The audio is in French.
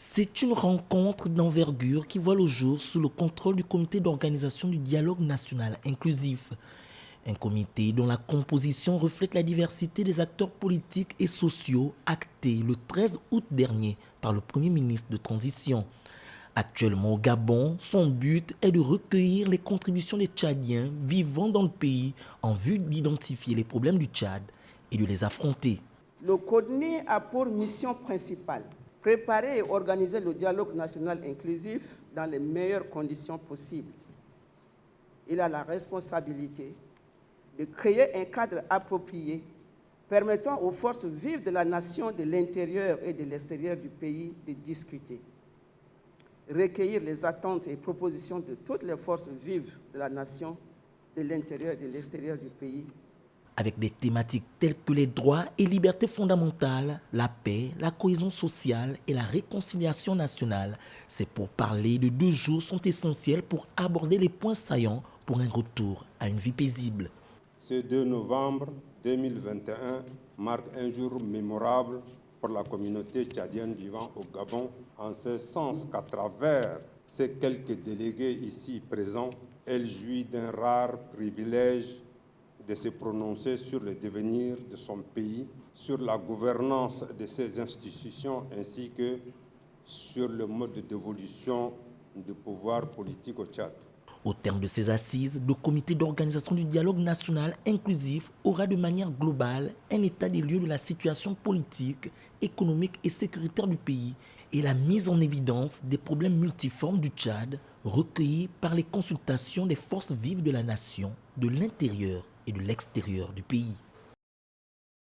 C'est une rencontre d'envergure qui voit le jour sous le contrôle du comité d'organisation du dialogue national inclusif. Un comité dont la composition reflète la diversité des acteurs politiques et sociaux actés le 13 août dernier par le Premier ministre de transition. Actuellement au Gabon, son but est de recueillir les contributions des Tchadiens vivant dans le pays en vue d'identifier les problèmes du Tchad et de les affronter. Le CODNI a pour mission principale préparer et organiser le dialogue national inclusif dans les meilleures conditions possibles. Il a la responsabilité de créer un cadre approprié permettant aux forces vives de la nation de l'intérieur et de l'extérieur du pays de discuter, recueillir les attentes et propositions de toutes les forces vives de la nation de l'intérieur et de l'extérieur du pays, avec des thématiques telles que les droits et libertés fondamentales, la paix, la cohésion sociale et la réconciliation nationale. Ces pourparlers de 2 jours sont essentiels pour aborder les points saillants pour un retour à une vie paisible. Ce 2 novembre 2021 marque un jour mémorable pour la communauté tchadienne vivant au Gabon, en ce sens qu'à travers ces quelques délégués ici présents, elle jouit d'un rare privilège de se prononcer sur le devenir de son pays, sur la gouvernance de ses institutions ainsi que sur le mode d'évolution du pouvoir politique au Tchad. Au terme de ces assises, le comité d'organisation du dialogue national inclusif aura de manière globale un état des lieux de la situation politique, économique et sécuritaire du pays et la mise en évidence des problèmes multiformes du Tchad recueillis par les consultations des forces vives de la nation, de l'intérieur et de l'extérieur du pays.